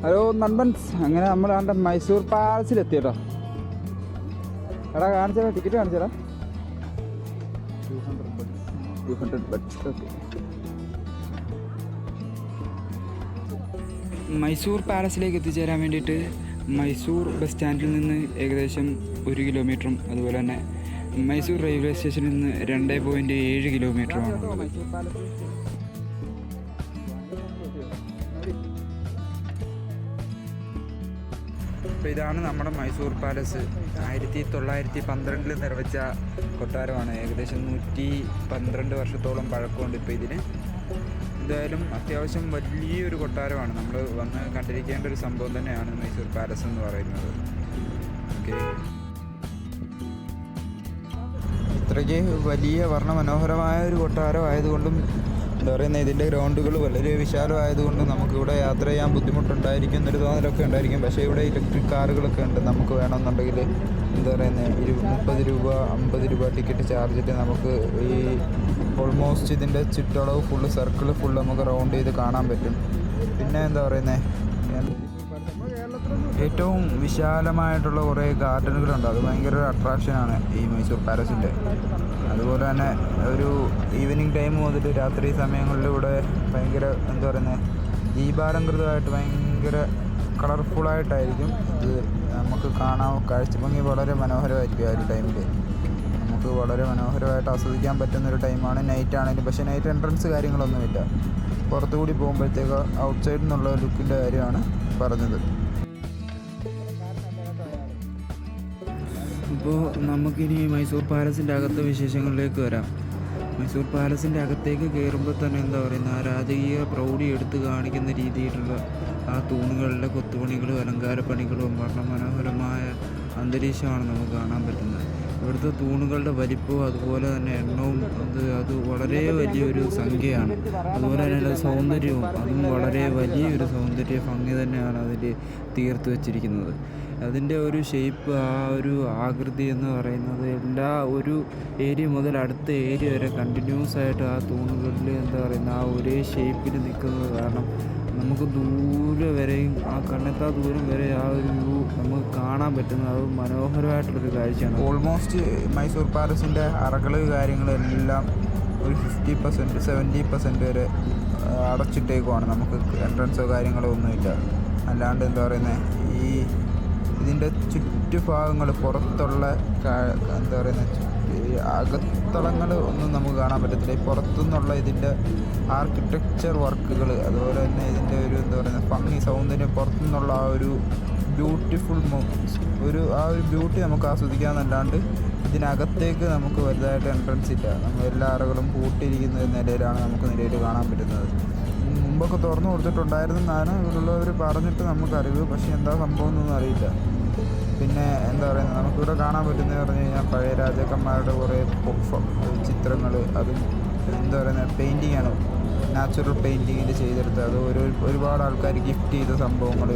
Hello നൻപൻസ്, അങ്ങനെ നമ്മൾ കണ്ട മൈസൂർ പാലസിലെത്തി കേട്ടോ. എടാ കാണിച്ചടാ, ടിക്കറ്റ് കാണിച്ചടാ. 200 ബഡ്സ്. ഓക്കെ. മൈസൂർ പാലസിലേക്ക് എത്തിച്ചേരാൻ വേണ്ടിയിട്ട് മൈസൂർ ബസ് സ്റ്റാൻഡിൽ നിന്ന് ഏകദേശം 1 കിലോമീറ്ററും അതുപോലെ തന്നെ മൈസൂർ റെയിൽവേ സ്റ്റേഷനിൽ നിന്ന് 2.7 കിലോമീറ്ററുമാണ്. അപ്പോൾ ഇതാണ് നമ്മുടെ മൈസൂർ പാലസ്. 1912 നിർമ്മിച്ച കൊട്ടാരമാണ്. ഏകദേശം 112 വർഷത്തോളം പഴക്കമുണ്ട് ഇപ്പോൾ ഇതിന്. എന്തായാലും അത്യാവശ്യം വലിയൊരു കൊട്ടാരമാണ്. നമ്മൾ വന്ന് കണ്ടിരിക്കേണ്ട ഒരു സംഭവം തന്നെയാണ് മൈസൂർ പാലസ് എന്ന് പറയുന്നത്. ഓക്കെ, ഇത്രയ്ക്ക് വലിയ വർണ്ണമനോഹരമായ ഒരു കൊട്ടാരം ആയതുകൊണ്ടും എന്താ പറയുന്നത്, ഇതിൻ്റെ ഗ്രൗണ്ടുകൾ വളരെ വിശാലമായതുകൊണ്ട് നമുക്കിവിടെ യാത്ര ചെയ്യാൻ ബുദ്ധിമുട്ടുണ്ടായിരിക്കും എന്നൊരു തോന്നലൊക്കെ ഉണ്ടായിരിക്കും. പക്ഷേ ഇവിടെ ഇലക്ട്രിക് കാറുകളൊക്കെ ഉണ്ട്. നമുക്ക് വേണമെന്നുണ്ടെങ്കിൽ എന്താ പറയുന്നത് 30 രൂപ 50 രൂപ ടിക്കറ്റ് ചാർജിട്ട് നമുക്ക് ഈ ഓൾമോസ്റ്റ് ഇതിൻ്റെ ചുറ്റളവ് ഫുള്ള് സർക്കിൾ ഫുള്ള് നമുക്ക് റൗണ്ട് ചെയ്ത് കാണാൻ പറ്റും. പിന്നെ എന്താ പറയുന്നത്, ഏറ്റവും വിശാലമായിട്ടുള്ള കുറേ ഗാർഡനുകളുണ്ട്. അത് ഭയങ്കര ഒരു അട്രാക്ഷനാണ് ഈ മൈസൂർ പാലസിൻ്റെ. അതുപോലെ തന്നെ ഒരു ഈവനിങ് ടൈം മുതൽ രാത്രി സമയങ്ങളിലൂടെ ഭയങ്കര എന്താ പറയുന്നത്, ദീപാലങ്കൃതമായിട്ട് ഭയങ്കര കളർഫുള്ളായിട്ടായിരിക്കും ഇത് നമുക്ക് കാണാൻ. കാഴ്ചഭംഗി വളരെ മനോഹരമായിരിക്കും ആ ഒരു ടൈമിൽ. നമുക്ക് വളരെ മനോഹരമായിട്ട് ആസ്വദിക്കാൻ പറ്റുന്നൊരു ടൈമാണ് നൈറ്റ് ആണെങ്കിലും. പക്ഷേ നൈറ്റ് എൻട്രൻസ് കാര്യങ്ങളൊന്നുമില്ല. പുറത്തുകൂടി പോകുമ്പോഴത്തേക്ക് ഔട്ട് സൈഡിൽ നിന്നുള്ള ലുക്കിൻ്റെ കാര്യമാണ് പറഞ്ഞത്. അപ്പോൾ നമുക്കിനി മൈസൂർ പാലസിൻ്റെ അകത്തെ വിശേഷങ്ങളിലേക്ക് വരാം. മൈസൂർ പാലസിൻ്റെ അകത്തേക്ക് കയറുമ്പോൾ തന്നെ എന്താ പറയുന്നത്, ആ രാജകീയ പ്രൗഢി എടുത്ത് കാണിക്കുന്ന രീതിയിലുള്ള ആ തൂണുകളിലെ കൊത്തുപണികളും അലങ്കാരപ്പണികളും വർണ്ണമനോഹരമായ അന്തരീക്ഷമാണ് നമുക്ക് കാണാൻ പറ്റുന്നത്. ഇവിടുത്തെ തൂണുകളുടെ വലിപ്പവും അതുപോലെ തന്നെ എണ്ണവും അത് വളരെ വലിയൊരു സംഖ്യയാണ്. അതുപോലെ തന്നെ സൗന്ദര്യവും അതും വളരെ വലിയൊരു സൗന്ദര്യ ഭംഗി തന്നെയാണ് അതിൽ തീർത്ത് വച്ചിരിക്കുന്നത്. അതിൻ്റെ ഒരു ഷേപ്പ്, ആ ഒരു ആകൃതി എന്ന് പറയുന്നത് എല്ലാ ഒരു ഏരിയ മുതൽ അടുത്ത ഏരിയ വരെ കണ്ടിന്യൂസ് ആയിട്ട് ആ തൂണുകളിൽ എന്താ പറയുന്നത് ആ ഒരേ ഷേപ്പിൽ നിൽക്കുന്നത് കാരണം നമുക്ക് ദൂരെ വരെയും ആ കണ്ണെത്താ ദൂരം വരെ ആ ഒരു വ്യൂ നമുക്ക് കാണാൻ പറ്റുന്നത് അത് മനോഹരമായിട്ടുള്ളൊരു കാഴ്ചയാണ്. ഓൾമോസ്റ്റ് മൈസൂർ പാലസിൻ്റെ അറകൾ കാര്യങ്ങളെല്ലാം ഒരു 50% 70% വരെ അടച്ചിട്ടേക്കുവാണ്. നമുക്ക് എൻട്രൻസോ കാര്യങ്ങളോ ഒന്നുമില്ല. അല്ലാണ്ട് എന്താ പറയുന്നത്, ഈ ഇതിൻ്റെ ചുറ്റുഭാഗങ്ങൾ പുറത്തുള്ള എന്താ പറയുന്നത് അകത്തളങ്ങൾ ഒന്നും നമുക്ക് കാണാൻ പറ്റത്തില്ല. ഈ പുറത്തുനിന്നുള്ള ഇതിൻ്റെ ആർക്കിടെക്ചർ വർക്കുകൾ അതുപോലെ തന്നെ ഇതിൻ്റെ ഒരു എന്താ പറയുന്നത് ഭംഗി സൗന്ദര്യം പുറത്തുനിന്നുള്ള ആ ഒരു ബ്യൂട്ടിഫുൾ ആ ഒരു ബ്യൂട്ടി നമുക്ക് ആസ്വദിക്കാമെന്നല്ലാണ്ട് ഇതിനകത്തേക്ക് നമുക്ക് വലുതായിട്ട് എൻട്രൻസ് ഇല്ല. നമ്മൾ എല്ലാ അറകളും പൂട്ടിയിരിക്കുന്ന നിലയിലാണ് നമുക്ക് നിലയിൽ കാണാൻ പറ്റുന്നത്. മുമ്പൊക്കെ തുറന്നു കൊടുത്തിട്ടുണ്ടായിരുന്നെന്നാണ് ഇവിടെയുള്ളവർ പറഞ്ഞിട്ട് നമുക്കറിവ്. പക്ഷേ എന്താ സംഭവം എന്നൊന്നും അറിയില്ല. പിന്നെ എന്താ പറയുന്നത്, നമുക്കിവിടെ കാണാൻ പറ്റുന്നതെന്ന് പറഞ്ഞു കഴിഞ്ഞാൽ പഴയ രാജാക്കന്മാരുടെ കുറേ ചിത്രങ്ങൾ, അതും എന്താ പറയുന്നത് പെയിൻറ്റിങ്ങാണ്, നാച്ചുറൽ പെയിൻറ്റിങ്ങിൽ ചെയ്തെടുത്ത് അത് ഒരുപാട് ആൾക്കാർ ഗിഫ്റ്റ് ചെയ്ത സംഭവങ്ങൾ,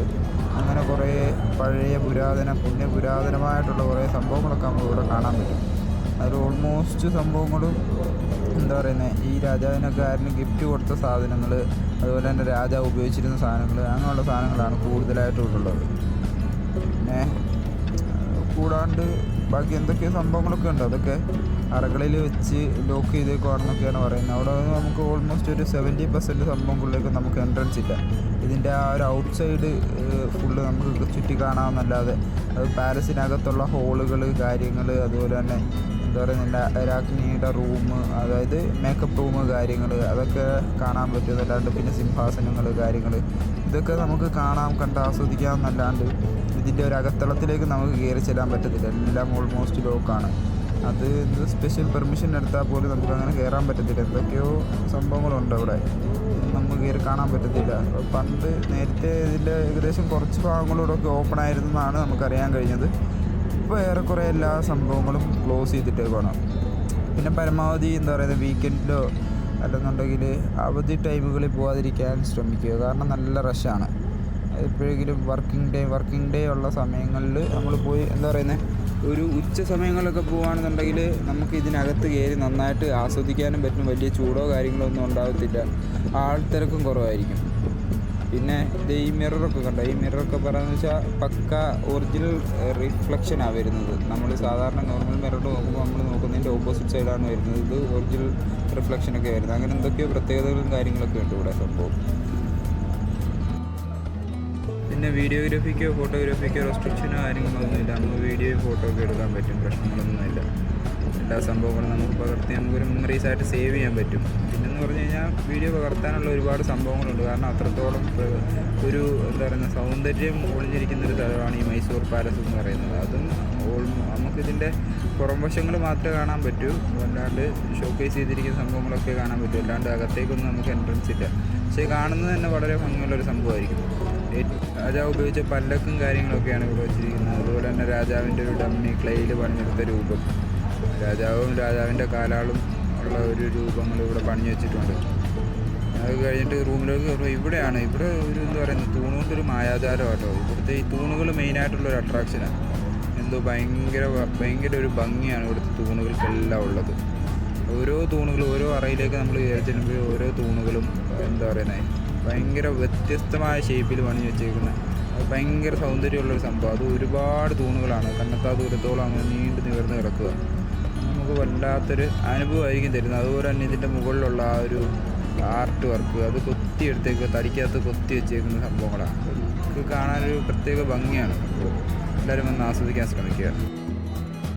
അങ്ങനെ കുറേ പഴയ പുരാതനമായിട്ടുള്ള കുറേ സംഭവങ്ങളൊക്കെ നമുക്ക് ഇവിടെ കാണാൻ പറ്റും. അതിൽ ഓൾമോസ്റ്റ് സംഭവങ്ങളും എന്താ പറയുന്നത് ഈ രാജാവിനക്കാരന് ഗിഫ്റ്റ് കൊടുത്ത സാധനങ്ങൾ അതുപോലെ തന്നെ രാജാവ് ഉപയോഗിച്ചിരുന്ന സാധനങ്ങൾ അങ്ങനെയുള്ള സാധനങ്ങളാണ് കൂടുതലായിട്ടും ഉള്ളത്. പിന്നെ കൂടാണ്ട് ബാക്കി എന്തൊക്കെയോ സംഭവങ്ങളൊക്കെ ഉണ്ട്. അതൊക്കെ അറകളിൽ വെച്ച് ലോക്ക് ചെയ്തേക്കുവാണെന്നൊക്കെയാണ് പറയുന്നത്. അവിടെ നമുക്ക് ഓൾമോസ്റ്റ് ഒരു 70% സംഭവങ്ങളിലേക്ക് നമുക്ക് എൻട്രൻസ് ഇല്ല. ഇതിൻ്റെ ആ ഒരു ഔട്ട് സൈഡ് ഫുള്ള് നമുക്ക് ചുറ്റി കാണാമെന്നല്ലാതെ അത് പാലസിനകത്തുള്ള ഹോളുകൾ കാര്യങ്ങൾ അതുപോലെ തന്നെ എന്താ പറയുക രാജ്ഞിയുടെ റൂം, അതായത് മേക്കപ്പ് റൂം കാര്യങ്ങൾ അതൊക്കെ കാണാൻ പറ്റുന്നല്ലാണ്ട് പിന്നെ സിംഹാസനങ്ങൾ കാര്യങ്ങൾ ഇതൊക്കെ നമുക്ക് കണ്ട് ആസ്വദിക്കാമെന്നല്ലാണ്ട് ഇതിൻ്റെ ഒരു അകത്തളത്തിലേക്ക് നമുക്ക് കയറി ചെല്ലാൻ പറ്റത്തില്ല. എല്ലാം ഓൾമോസ്റ്റ് ലോക്കാണ്. അത് സ്പെഷ്യൽ പെർമിഷൻ എടുത്താൽ പോലും നമുക്ക് അങ്ങനെ കയറാൻ പറ്റത്തില്ല. എന്തൊക്കെയോ സംഭവങ്ങളുണ്ട് അവിടെ, നമുക്ക് കയറി കാണാൻ പറ്റത്തില്ല. പണ്ട് നേരത്തെ ഇതിൻ്റെ ഏകദേശം കുറച്ച് ഭാഗങ്ങളോടൊക്കെ ഓപ്പൺ ആയിരുന്നെന്നാണ് നമുക്കറിയാൻ കഴിഞ്ഞത്. ഇപ്പോൾ ഏറെക്കുറെ എല്ലാ സംഭവങ്ങളും ക്ലോസ് ചെയ്തിട്ടേക്കാണ്. പിന്നെ പരമാവധി എന്താ പറയുന്നത് വീക്കെൻഡിലോ അല്ലെന്നുണ്ടെങ്കിൽ അവധി ടൈമുകളിൽ പോകാതിരിക്കാൻ ശ്രമിക്കുക. കാരണം നല്ല റഷാണ്. എപ്പോഴെങ്കിലും വർക്കിംഗ് ഡേ ഉള്ള സമയങ്ങളിൽ നമ്മൾ പോയി എന്താ പറയുന്നത് ഒരു ഉച്ച സമയങ്ങളിലൊക്കെ പോവുകയാണെന്നുണ്ടെങ്കിൽ നമുക്ക് ഇതിനകത്ത് കയറി നന്നായിട്ട് ആസ്വദിക്കാനും പറ്റും. വലിയ ചൂടോ കാര്യങ്ങളോ ഒന്നും ഉണ്ടാകത്തില്ല. ആൾത്തിരക്കും കുറവായിരിക്കും. പിന്നെ ഇത് ഈ മിററൊക്കെ കണ്ടോ, ഈ മിററൊക്കെ പറയുന്നത് വെച്ചാൽ പക്ക ഒറിജിനൽ റിഫ്ലക്ഷനാണ് വരുന്നത്. നമ്മൾ സാധാരണ നോർമൽ മിറർ നോക്കുമ്പോൾ നമ്മൾ നോക്കുന്നതിൻ്റെ ഓപ്പോസിറ്റ് സൈഡാണ് വരുന്നത്. ഇത് ഒറിജിനൽ റിഫ്ലക്ഷനൊക്കെ വരുന്നത്. അങ്ങനെ എന്തൊക്കെയോ പ്രത്യേകതകളും കാര്യങ്ങളൊക്കെ ഉണ്ട് ഇവിടെ സംഭവം. പിന്നെ വീഡിയോഗ്രാഫിക്കോ ഫോട്ടോഗ്രാഫിക്കോ റെസ്ട്രിക്ഷനോ കാര്യങ്ങളൊന്നുമില്ല. നമുക്ക് വീഡിയോയും ഫോട്ടോ ഒക്കെ എടുക്കാൻ പറ്റും, പ്രശ്നങ്ങളൊന്നുമില്ല. എല്ലാ സംഭവങ്ങളും നമുക്ക് പകർത്തി നമുക്കൊരു മെമ്മറീസായിട്ട് സേവ് ചെയ്യാൻ പറ്റും. പിന്നെന്ന് പറഞ്ഞു കഴിഞ്ഞാൽ വീഡിയോ പകർത്താനുള്ള ഒരുപാട് സംഭവങ്ങളുണ്ട്. കാരണം അത്രത്തോളം ഒരു എന്താ പറയുക സൗന്ദര്യം ഒളിഞ്ഞിരിക്കുന്നൊരു സ്ഥലമാണ് ഈ മൈസൂർ പാലസ് എന്ന് പറയുന്നത്. അതും നമുക്കിതിൻ്റെ പുറം വശങ്ങൾ മാത്രമേ കാണാൻ പറ്റൂ, അല്ലാണ്ട് ഷോക്കേസ് ചെയ്തിരിക്കുന്ന സംഭവങ്ങളൊക്കെ കാണാൻ പറ്റും. അല്ലാണ്ട് അകത്തേക്കൊന്നും നമുക്ക് എൻട്രൻസ് ഇല്ല. പക്ഷേ കാണുന്നത് തന്നെ വളരെ ഭംഗിയുള്ളൊരു സംഭവമായിരിക്കും. രാജാവ് ഉപയോഗിച്ച പല്ലക്കും കാര്യങ്ങളൊക്കെയാണ് ഇവിടെ വെച്ചിരിക്കുന്നത്. അതുപോലെ തന്നെ രാജാവിൻ്റെ ഒരു ഡമ്മി ക്ലെയിൽ പണിഞ്ഞെടുത്ത രൂപം, രാജാവും രാജാവിൻ്റെ കാലാളും ഉള്ള ഒരു രൂപങ്ങൾ ഇവിടെ പണിഞ്ഞു വെച്ചിട്ടുണ്ട്. അത് കഴിഞ്ഞിട്ട് റൂമിലേക്ക് കയറുമ്പോൾ ഇവിടെയാണ്, ഇവിടെ ഒരു എന്താ പറയുന്നത് തൂണുകൊണ്ടൊരു മായാജാലം കേട്ടോ. ഇവിടുത്തെ ഈ തൂണുകൾ മെയിനായിട്ടുള്ളൊരു അട്രാക്ഷനാണ്. എന്തോ ഭയങ്കര ഒരു ഭംഗിയാണ് ഇവിടുത്തെ തൂണുകൾക്കെല്ലാം ഉള്ളത്. ഓരോ തൂണുകളും ഓരോ അറയിലേക്ക് നമ്മൾ കയറി ചെല്ലുമ്പോൾ ഓരോ തൂണുകളും എന്താ പറയുന്നത് ഭയങ്കര വ്യത്യസ്തമായ ഷേപ്പിൽ പണിഞ്ഞു വെച്ചേക്കുന്ന ഭയങ്കര സൗന്ദര്യമുള്ളൊരു സംഭവം. അത് ഒരുപാട് തൂണുകളാണ്, കണ്ണെത്താ ദൂരത്തോളം അങ്ങനെ നീണ്ടു നിവർന്ന് കിടക്കുക. നമുക്ക് വല്ലാത്തൊരു അനുഭവമായിരിക്കും തരുന്നത്. അതുപോലെ തന്നെ ഇതിൻ്റെ മുകളിലുള്ള ആ ഒരു ആർട്ട് വർക്ക്, അത് കൊത്തിയെടുത്തേക്ക് തടിക്കകത്ത് കൊത്തി വെച്ചേക്കുന്ന സംഭവങ്ങളാണ്. അത് കാണാനൊരു പ്രത്യേക ഭംഗിയാണ്. എല്ലാവരും വന്ന് ആസ്വദിക്കാൻ ശ്രമിക്കുക.